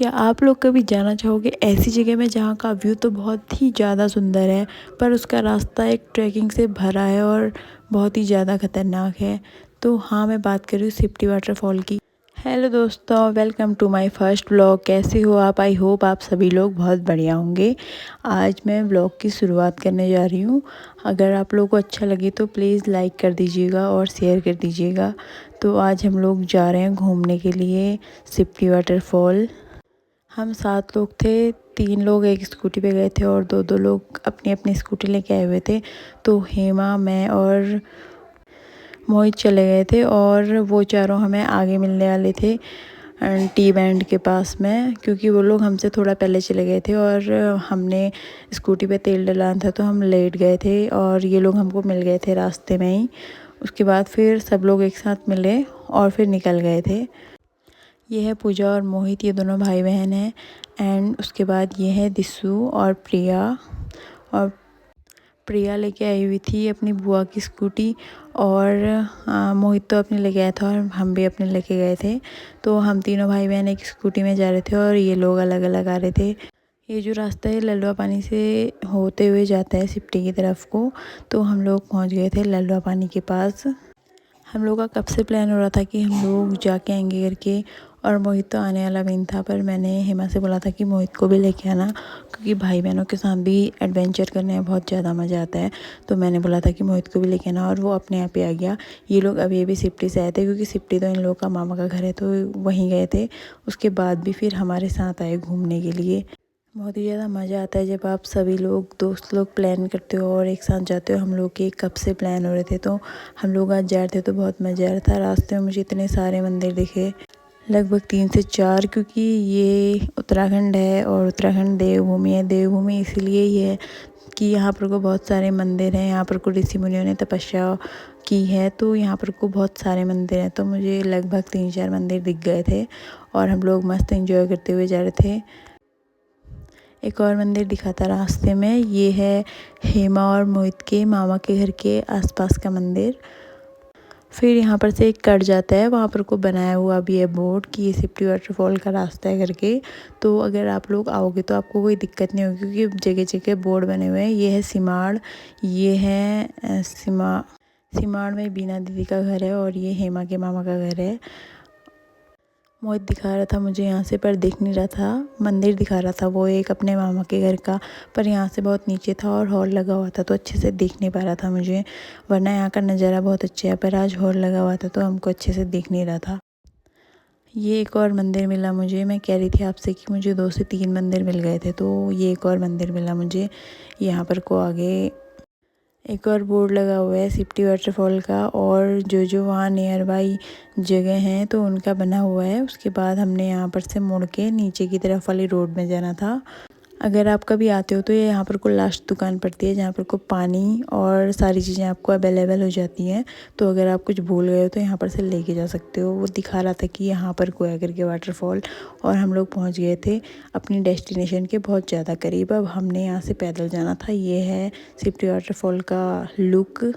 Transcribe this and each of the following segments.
क्या आप लोग कभी जाना चाहोगे ऐसी जगह में जहाँ का व्यू तो बहुत ही ज़्यादा सुंदर है, पर उसका रास्ता एक ट्रैकिंग से भरा है और बहुत ही ज़्यादा ख़तरनाक है। तो हाँ, मैं बात कर रही हूँ सिप्टी वाटरफॉल की। हेलो दोस्तों, welcome to my first vlog. कैसे हो आप? आई होप आप सभी लोग बहुत बढ़िया होंगे। आज मैं व्लॉग की शुरुआत करने जा रही हूँ। अगर आप लोगों को अच्छा लगे तो प्लीज़ लाइक कर दीजिएगा और शेयर कर दीजिएगा। तो आज हम लोग जा रहे हैं घूमने के लिए सिप्टी वाटरफॉल। हम 7 लोग थे, 3 लोग एक स्कूटी पे गए थे और दो लोग अपनी अपनी स्कूटी लेके आए हुए थे। तो हेमा, मैं और मोहित चले गए थे और वो चारों हमें आगे मिलने वाले थे टी बैंड के पास में, क्योंकि वो लोग हमसे थोड़ा पहले चले गए थे और हमने स्कूटी पे तेल डलाना था तो हम लेट गए थे और ये लोग हमको मिल गए थे रास्ते में ही। उसके बाद फिर सब लोग एक साथ मिले और फिर निकल गए थे। ये है पूजा और मोहित, ये दोनों भाई बहन हैं। एंड उसके बाद ये है दिशु और प्रिया। और प्रिया लेके आई हुई थी अपनी बुआ की स्कूटी और मोहित तो अपने लेके आया था और हम भी अपने लेके गए थे। तो हम तीनों भाई बहन एक स्कूटी में जा रहे थे और ये लोग अलग अलग आ रहे थे। ये जो रास्ता है ललवा पानी से होते हुए जाता है सिप्टी की तरफ को। तो हम लोग पहुंच गए थे ललवा पानी के पास। हम लोग का कब से प्लान हो रहा था कि हम लोग जाके आएंगे करके, और मोहित तो आने वाला भी नहीं था, पर मैंने हेमा से बोला था कि मोहित को भी लेके आना, क्योंकि भाई बहनों के साथ भी एडवेंचर करने में बहुत ज़्यादा मज़ा आता है। तो मैंने बोला था कि मोहित को भी लेके आना और वो अपने आप ही आ गया। ये लोग अभी सिप्टी से आए थे, क्योंकि सिप्टी तो इन लोगों का मामा का घर है, तो वहीं गए थे। उसके बाद भी फिर हमारे साथ आए घूमने के लिए। बहुत ही ज़्यादा मज़ा आता है जब आप सभी लोग दोस्त लोग प्लान करते हो और एक साथ जाते हो। हम लोग के कब से प्लान हो रहे थे, तो हम लोग आज जा रहे थे तो बहुत मज़ा आ रहा था। रास्ते में मुझे इतने सारे मंदिर दिखे, लगभग 3 से 4, क्योंकि ये उत्तराखंड है और उत्तराखंड देवभूमि है। देवभूमि इसीलिए ही है कि यहाँ पर को बहुत सारे मंदिर हैं। यहाँ पर को ऋषि मुनियों ने तपस्या की है, तो यहाँ पर को बहुत सारे मंदिर हैं। तो मुझे लगभग 3-4 मंदिर दिख गए थे और हम लोग मस्त एंजॉय करते हुए जा रहे थे। एक और मंदिर दिखा था रास्ते में, ये है हेमा और मोहित के मामा के घर के आसपास का मंदिर। फिर यहाँ पर से एक कट जाता है, वहाँ पर को बनाया हुआ भी है बोर्ड कि ये सिप्टी वाटरफॉल का रास्ता है करके। तो अगर आप लोग आओगे तो आपको कोई दिक्कत नहीं होगी, क्योंकि जगह जगह बोर्ड बने हुए हैं। ये है सिमाड़, ये है सिमाड़ में बीना दीदी का घर है और ये हेमा के मामा का घर है। मोहित दिखा रहा था मुझे यहाँ से, पर दिख नहीं रहा था। मंदिर दिखा रहा था वो एक अपने मामा के घर का, पर यहाँ से बहुत नीचे था और हॉल लगा हुआ था तो अच्छे से दिख नहीं पा रहा था मुझे। वरना यहाँ का नज़ारा बहुत अच्छा है, पर आज हॉल लगा हुआ था तो हमको अच्छे से दिख नहीं रहा था। ये एक और मंदिर मिला मुझे। मैं कह रही थी आपसे कि मुझे 2 से 3 मंदिर मिल गए थे, तो ये एक और मंदिर मिला मुझे। यहाँ पर को आगे एक और बोर्ड लगा हुआ है सिप्टी वाटरफॉल का, और जो वहाँ नियर बाई जगह हैं तो उनका बना हुआ है। उसके बाद हमने यहाँ पर से मुड़ के नीचे की तरफ वाली रोड में जाना था। अगर आप कभी आते हो तो ये यहाँ पर को लास्ट दुकान पड़ती है, जहाँ पर को पानी और सारी चीज़ें आपको अवेलेबल हो जाती हैं। तो अगर आप कुछ भूल गए हो तो यहाँ पर से लेके जा सकते हो। वो दिखा रहा था कि यहाँ पर को है करके वाटरफॉल, और हम लोग पहुँच गए थे अपनी डेस्टिनेशन के बहुत ज़्यादा करीब। अब हमने यहाँ से पैदल जाना था। ये है सिप्टी वाटरफॉल का लुक।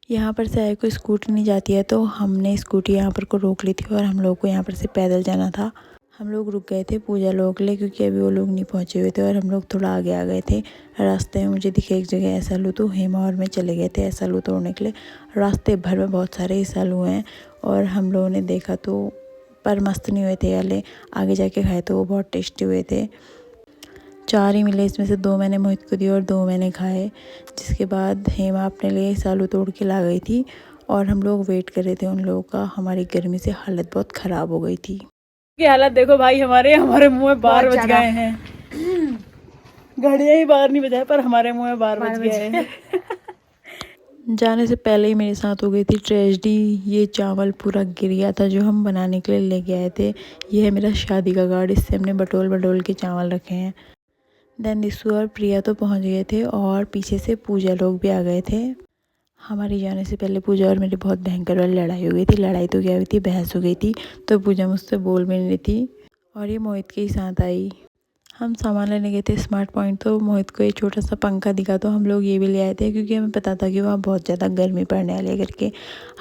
यहाँ पर से आए कोई स्कूटी नहीं जाती है, तो हमने स्कूटी यहाँ पर को रोक ली थी और हम लोग को यहाँ पर से पैदल जाना था। हम लोग रुक गए थे पूजा लोगों के लिए, क्योंकि अभी वो लोग नहीं पहुँचे हुए थे और हम लोग थोड़ा आगे आ गए थे। रास्ते में मुझे दिखे एक जगह ऐसालू, तो हेमा और मैं चले गए थे ऐसालू तोड़ने के लिए। रास्ते भर में बहुत सारे ऐसालू हैं और हम लोगों ने देखा तो, पर मस्त नहीं हुए थे वाले। आगे जाके खाए तो वो बहुत टेस्टी हुए थे। 4 ही मिले, इसमें से 2 मैंने मोहित को दिए और 2 मैंने खाए। जिसके बाद हेमा अपने लिए सालू तोड़ के ला गई थी और हम लोग वेट कर रहे थे उन लोगों का। हमारी गर्मी से हालत बहुत ख़राब हो गई थी। की हालत देखो भाई, हमारे मुंह में 12 बज गए हैं। घड़ियाँ ही बाहर नहीं बजाए, पर हमारे मुंह में 12 बज गए हैं। जाने से पहले ही मेरे साथ हो गई थी ट्रेजेडी। ये चावल पूरा गिर गया था जो हम बनाने के लिए लेके आए थे। ये है मेरा शादी का कार्ड, इससे हमने बटोल बटोल के चावल रखे हैं। देन दिशु और प्रिया तो पहुंच गए थे और पीछे से पूजा लोग भी आ गए थे। हमारी जाने से पहले पूजा और मेरी बहुत भयंकर वाली लड़ाई हो गई थी। लड़ाई तो क्या हुई थी, बहस हो गई थी। तो पूजा मुझसे बोल भी नहीं रही थी और ये मोहित के ही साथ आई। हम सामान लेने गए थे स्मार्ट पॉइंट, तो मोहित को एक छोटा सा पंखा दिखा तो हम लोग ये भी ले आए थे, क्योंकि हमें पता था कि वहाँ बहुत ज़्यादा गर्मी पड़ने वाली है करके।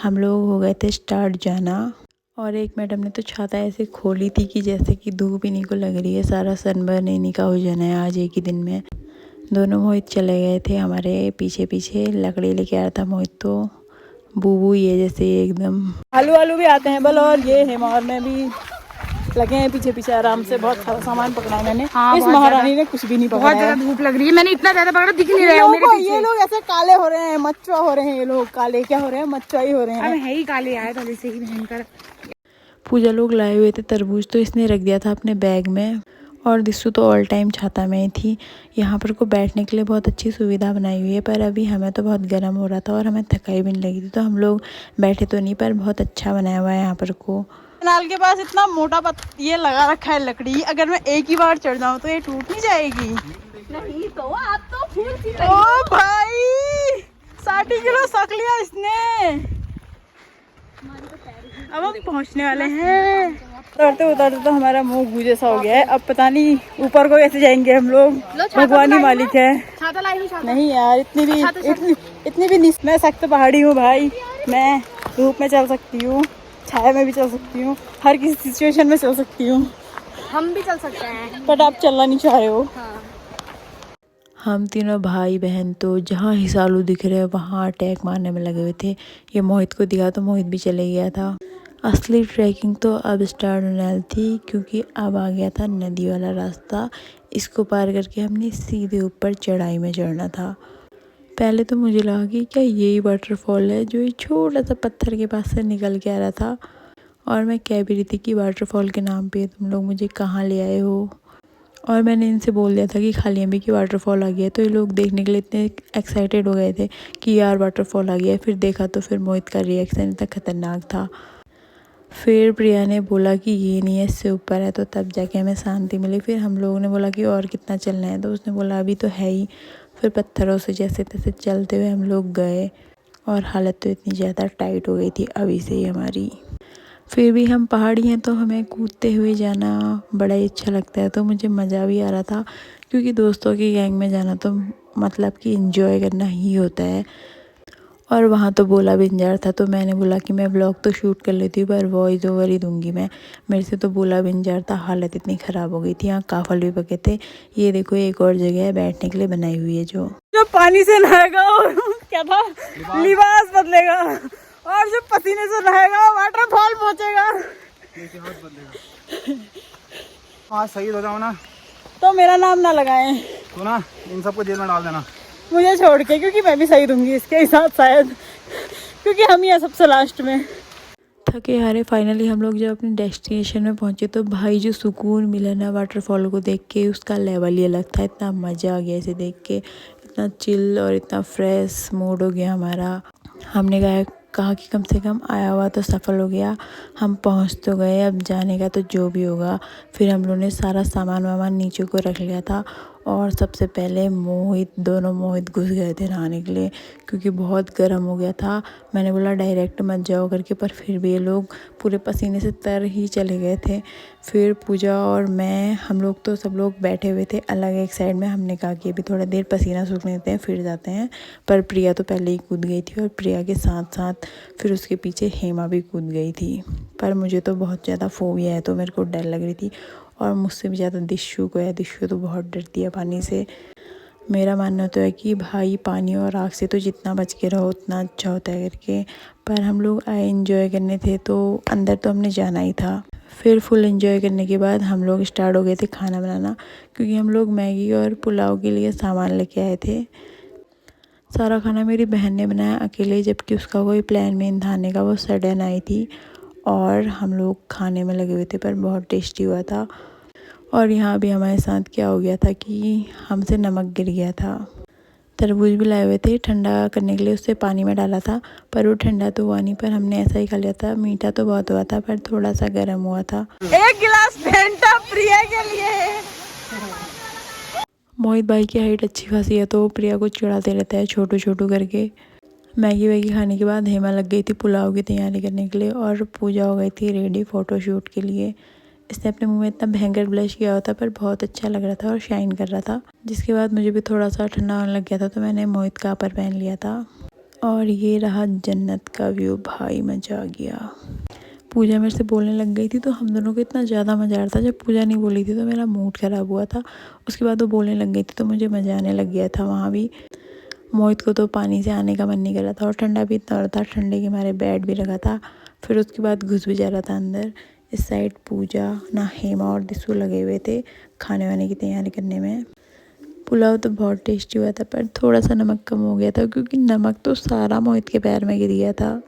हम लोग हो गए थे स्टार्ट जाना और एक मैडम ने तो छाता ऐसे खोली थी कि जैसे कि धूप इन्हीं को लग रही है, सारा सनबर्न इन्हीं का हो जाना है आज एक ही दिन में। दोनों मोहित चले गए थे हमारे पीछे पीछे, लकड़ी लेके आया था मोहित तो बूबू ही है जैसे एकदम। आलू आलू भी आते हैं बल, और ये हेमार में भी लगे हैं पीछे पीछे आराम से। बहुत सारा सामान पकड़ा है मैंने। हाँ, इस महारानी ने कुछ भी नहीं पकड़ा। बहुत ज्यादा धूप लग रही है, मैंने इतना ज्यादा पकड़ा दिख नहीं रहा है मेरे पीछे। ये लोग ऐसे काले हो रहे हैं, मचुआ हो रहे हैं। ये लोग काले क्या हो रहे हैं, मचुआ ही हो रहे हैं। है ही काले आए पहले से ही भयंकर। पूजा लोग लाए हुए थे तरबूज, तो इसने रख दिया था अपने बैग में। और दिस्सू तो ऑल टाइम छाता में ही थी। यहाँ पर को बैठने के लिए बहुत अच्छी सुविधा बनाई हुई है, पर अभी हमें तो बहुत गर्म हो रहा था और हमें थकाई भी नहीं लगी थी, तो हम लोग बैठे तो नहीं, पर बहुत अच्छा बनाया हुआ है यहाँ पर को। नाल के पास इतना मोटा ये लगा रखा है लकड़ी, अगर मैं एक ही बार चढ़ जाऊँ तो ये टूट नहीं जाएगी। नहीं तो आप तो फिर ओ भाई 60 किलो सक लिया इसने। अब हम पहुंचने वाले हैं। उतरते उतरते तो हमारा मुंह गूंजे सा हो गया है। अब पता नहीं ऊपर को कैसे जाएंगे हम लोग, भगवान ही मालिक है। नहीं यार इतनी भी नहीं। मैं सख्त पहाड़ी हूँ भाई, मैं धूप में चल सकती हूँ, छाया में भी चल सकती हूँ, हर किसी सिचुएशन में चल सकती हूँ। हम भी चल सकते हैं, बट आप चलना नहीं चाह रहे हो। हाँ। हम तीनों भाई बहन तो जहाँ हिसालू दिख रहे हैं वहाँ अटैक मारने में लगे हुए थे। ये मोहित को दिखा तो मोहित भी चले गया था। असली ट्रैकिंग तो अब स्टार्ट होने वाली थी, क्योंकि अब आ गया था नदी वाला रास्ता। इसको पार करके हमने सीधे ऊपर चढ़ाई में चढ़ना था। पहले तो मुझे लगा कि क्या यही वाटरफॉल है जो ये छोटा सा पत्थर के पास से निकल के आ रहा था। और मैं कह भी रही थी कि वाटरफॉल के नाम पे तुम लोग मुझे कहाँ ले आए हो। और मैंने इनसे बोल दिया था कि खाली अम्बी की वाटरफॉल आ गया है, तो ये लोग देखने के लिए इतने एक्साइटेड हो गए थे कि यार वाटरफॉल आ गया है। फिर देखा तो फिर मोहित का रिएक्शन इतना ख़तरनाक था। फिर प्रिया ने बोला कि ये नहीं है, इससे ऊपर है, तो तब जाके हमें शांति मिली। फिर हम लोगों ने बोला कि और कितना चलना है, तो उसने बोला अभी तो है ही। फिर पत्थरों से जैसे तैसे चलते हुए हम लोग गए, और हालत तो इतनी ज़्यादा टाइट हो गई थी अभी से ही हमारी। फिर भी हम पहाड़ी हैं तो हमें कूदते हुए जाना बड़ा ही अच्छा लगता है, तो मुझे मज़ा भी आ रहा था, क्योंकि दोस्तों की गैंग में जाना तो मतलब कि एंजॉय करना ही होता है। और वहाँ तो बोला बिंजार था, तो मैंने बोला कि मैं ब्लॉग तो शूट कर लेती हूँ पर वॉइस ओवर ही दूंगी मैं। मेरे से तो बोला बिंजार था, हालत इतनी ख़राब हो गई थी। यहाँ काफल भी पके थे। ये देखो एक और जगह है बैठने के लिए बनाई हुई है, जो पानी से नहाएगा और क्या था लिबास बदलेगा, और जो पसीने से नहाएगा वाटरफॉल पहुंचेगा। हाँ सही हो जाओ ना, तो मेरा नाम ना लगाएं तो ना इन सबको जेल में डाल देना मुझे छोड़ के, क्योंकि मैं भी सही दूंगी इसके साथ शायद, क्योंकि हम ही हैं सबसे लास्ट में। थके हारे फाइनली हम लोग जब अपने डेस्टिनेशन में पहुंचे, तो भाई जो सुकून मिला ना वाटरफॉल को देख के, उसका लेवल ही अलग था। इतना मज़ा आ गया इसे देख के, इतना चिल और इतना फ्रेश मूड हो गया हमारा। हमने कहा कि कम से कम आया हुआ तो सफल हो गया। हम पहुंच तो गए, अब जाने का तो जो भी होगा। फिर हम लोगों ने सारा सामान वामान नीचे को रख लिया था, और सबसे पहले दोनों मोहित घुस गए थे नहाने के लिए, क्योंकि बहुत गर्म हो गया था। मैंने बोला डायरेक्ट मत जाओ करके, पर फिर भी ये लोग पूरे पसीने से तर ही चले गए थे। फिर पूजा और मैं, हम लोग तो सब लोग बैठे हुए थे अलग एक साइड में। हमने कहा कि अभी थोड़ा देर पसीना सूखने देते हैं फिर जाते हैं, पर प्रिया तो पहले ही कूद गई थी, और प्रिया के साथ साथ फिर उसके पीछे हेमा भी कूद गई थी। पर मुझे तो बहुत ज़्यादा फोबिया है, तो मेरे को डर लग रही थी, और मुझसे भी ज़्यादा दिशु को है। दिशु तो बहुत डरती है पानी से। मेरा मानना तो है कि भाई पानी और आग से तो जितना बच के रहो उतना अच्छा होता है करके, पर हम लोग आए एंजॉय करने थे, तो अंदर तो हमने जाना ही था। फिर फुल एंजॉय करने के बाद हम लोग स्टार्ट हो गए थे खाना बनाना, क्योंकि हम लोग मैगी और पुलाव के लिए सामान लेके आए थे। सारा खाना मेरी बहन ने बनाया अकेले, जबकि उसका कोई प्लान नहीं था आने का, वो सडन आई थी। और हम लोग खाने में लगे हुए थे, पर बहुत टेस्टी हुआ था। और यहाँ भी हमारे साथ क्या हो गया था कि हमसे नमक गिर गया था। तरबूज भी लाए हुए थे ठंडा करने के लिए, उससे पानी में डाला था, पर वो ठंडा तो हुआ नहीं, पर हमने ऐसा ही खा लिया था। मीठा तो बहुत हुआ था, पर थोड़ा सा गर्म हुआ था। एक गिलास फेंटा प्रिया के लिए। मोहित भाई की हाइट अच्छी खासी है, तो प्रिया को चिढ़ाते रहता है छोटू छोटू करके। मैगी वैगी खाने के बाद हेमा लग गई थी पुलाव की तैयारी करने के लिए, और पूजा हो गई थी रेडी फ़ोटोशूट के लिए। इसने अपने मुंह में इतना भयंकर ब्लश किया हुआ था, पर बहुत अच्छा लग रहा था और शाइन कर रहा था। जिसके बाद मुझे भी थोड़ा सा ठंडा होने लग गया था, तो मैंने मोहित का अपर पहन लिया था। और ये रहा जन्नत का व्यू, भाई मजा आ गया। पूजा मेरे से बोलने लग गई थी तो हम दोनों को इतना ज़्यादा मज़ा आ रहा था। जब पूजा नहीं बोली थी तो मेरा मूड ख़राब हुआ था, उसके बाद वो बोलने लग गई थी तो मुझे मज़ा आने लग गया था वहाँ भी। मोहित को तो पानी से आने का मन नहीं कर रहा था और ठंडा भी इतना हो रहा था, ठंडे के मारे बैठ भी रखा था। फिर उसके बाद घुस भी जा रहा था अंदर। इस साइड पूजा ना हेमा और दिसू लगे हुए थे खाने वाने की तैयारी करने में। पुलाव तो बहुत टेस्टी हुआ था पर थोड़ा सा नमक कम हो गया था क्योंकि नमक तो सारा मोहित के पैर में गिर गया था।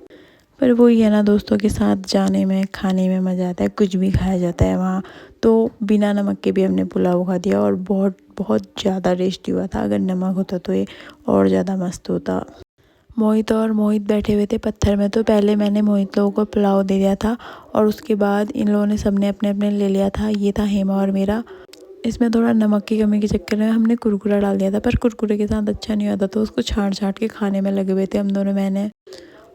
पर वही है ना, दोस्तों के साथ जाने में खाने में मज़ा आता है, कुछ भी खाया जाता है वहाँ। तो बिना नमक के भी हमने पुलाव खा दिया और बहुत बहुत ज़्यादा टेस्टी हुआ था। अगर नमक होता तो ये और ज़्यादा मस्त होता। मोहित बैठे हुए थे पत्थर में, तो पहले मैंने मोहित लोगों को पुलाव दे दिया था और उसके बाद इन लोगों ने सबने अपने अपने ले लिया था। ये था हेमा और मेरा। इसमें थोड़ा नमक की कमी के चक्कर में हमने कुरकुरा डाल दिया था, पर कुरकुरे के साथ अच्छा नहीं होता तो उसको छाँट छाँट के खाने में लगे हुए थे हम दोनों। मैंने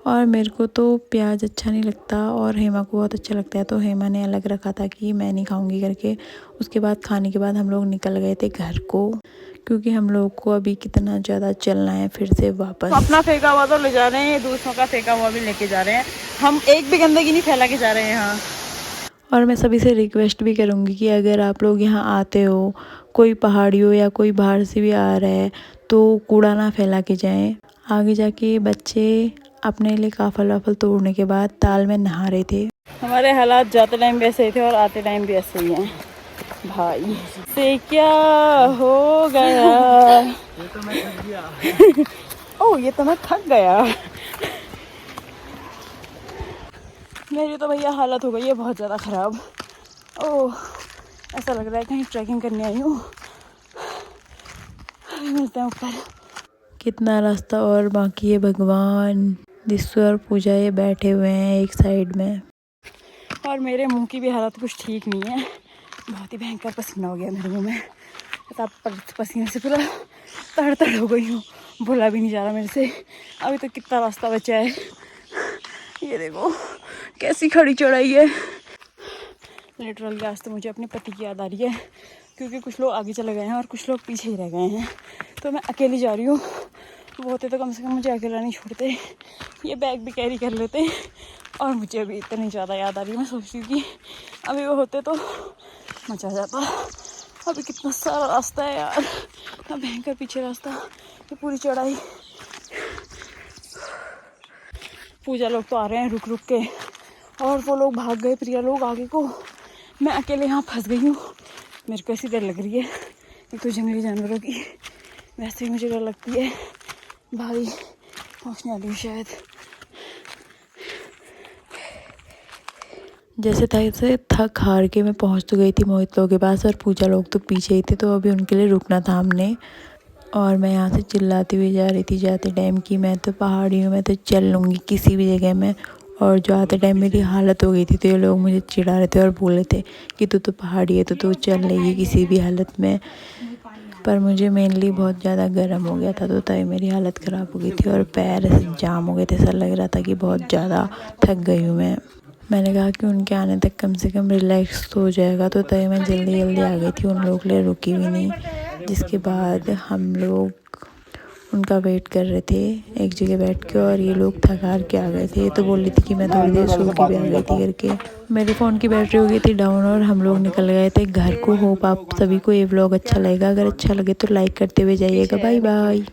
और मेरे को तो प्याज अच्छा नहीं लगता और हेमा को बहुत अच्छा लगता है, तो हेमा ने अलग रखा था कि मैं नहीं खाऊंगी करके। उसके बाद खाने के बाद हम लोग निकल गए थे घर को, क्योंकि हम लोग को अभी कितना ज़्यादा चलना है फिर से वापस। अपना फेंका हुआ तो ले जा रहे हैं, दूसरों का फेंका हुआ भी लेके जा रहे हैं। हम एक भी गंदगी नहीं फैला के जा रहे हैं यहाँ। और मैं सभी से रिक्वेस्ट भी करूँगी कि अगर आप लोग यहाँ आते हो, कोई पहाड़ी हो या कोई बाहर से भी आ रहा है, तो कूड़ा ना फैला के जाएं। आगे जाके बच्चे अपने लिए काफल वाफल तोड़ने के बाद ताल में नहा रहे थे। हमारे हालात जाते टाइम भी ऐसे ही थे और आते टाइम भी ऐसे ही हैं भाई। से क्या हो गया ये तो मैं थक गया। ओह ये तो मैं थक गया। मेरी तो भैया हालत हो गई है बहुत ज़्यादा ख़राब। ओह ऐसा लग रहा है कहीं ट्रैकिंग करने आई हूँ। मिलते हैं ऊपर। कितना रास्ता और बाकी है भगवान। दिसू और पूजा ये बैठे हुए हैं एक साइड में। और मेरे मुंह की भी हालत कुछ ठीक नहीं है, बहुत ही भयंकर पसीना हो गया मेरे मुंह में। पसीने से पूरा तड़ तड़ हो गई हूँ, बोला भी नहीं जा रहा मेरे से। अभी तो कितना रास्ता बचा है, ये देखो कैसी खड़ी चढ़ाई है। लिटरली आज तो मुझे अपने पति की याद आ रही है, क्योंकि कुछ लोग आगे चले गए हैं और कुछ लोग पीछे ही रह गए हैं, तो मैं अकेली जा रही हूँ। वो होते तो कम से कम मुझे अकेला नहीं छोड़ते, ये बैग भी कैरी कर लेते। और मुझे अभी इतनी ज़्यादा याद आ रही है, मैं सोचती हूँ कि अभी वो होते तो मचा जाता। अभी कितना सारा रास्ता है यार, इतना भयंकर पीछे रास्ता, ये पूरी चढ़ाई। पूजा लोग तो आ रहे हैं रुक रुक के, और वो लोग भाग गए प्रिया लोग आगे को। मैं अकेले यहाँ फंस गई हूँ। मेरे को ऐसी डर लग रही है, एक तो जंगली जानवरों की, वैसे ही मुझे डर लगती है भाई। पहुँचने वाली हूँ शायद। जैसे तैसे थक हार के मैं पहुंच तो गई थी मोहित लोगों के पास, और पूजा लोग तो पीछे ही थे, तो अभी उनके लिए रुकना था हमने। और मैं यहाँ से चिल्लाती हुई जा रही थी जाते टाइम कि मैं तो पहाड़ी हूँ, मैं तो चल लूँगी किसी भी जगह में। और जो आते टाइम मेरी हालत हो गई थी तो ये लोग मुझे चिढ़ा रहे थे और बोल रहे थे कि तू तो पहाड़ी है तो तू चल लेगी किसी भी हालत में। पर मुझे मेनली बहुत ज़्यादा गर्म हो गया था, तो तभी मेरी हालत ख़राब हो गई थी और पैर ऐसे जाम हो गए थे। ऐसा लग रहा था कि बहुत ज़्यादा थक गई हूँ मैं। मैंने कहा कि उनके आने तक कम से कम रिलैक्स हो जाएगा, तो तभी मैं जल्दी जल्दी आ गई थी, उन लोगों के लिए रुकी भी नहीं। जिसके बाद हम लोग उनका वेट कर रहे थे एक जगह बैठ के, और ये लोग थक हार के आ गए थे। ये तो बोल रही थी कि मैं थोड़ी देर सो के भी आ गई थी करके। मेरे फ़ोन की बैटरी हो गई थी डाउन और हम लोग निकल गए थे घर को। होप आप सभी को ये व्लॉग अच्छा लगेगा, अगर अच्छा लगे तो लाइक करते हुए जाइएगा। Bye bye.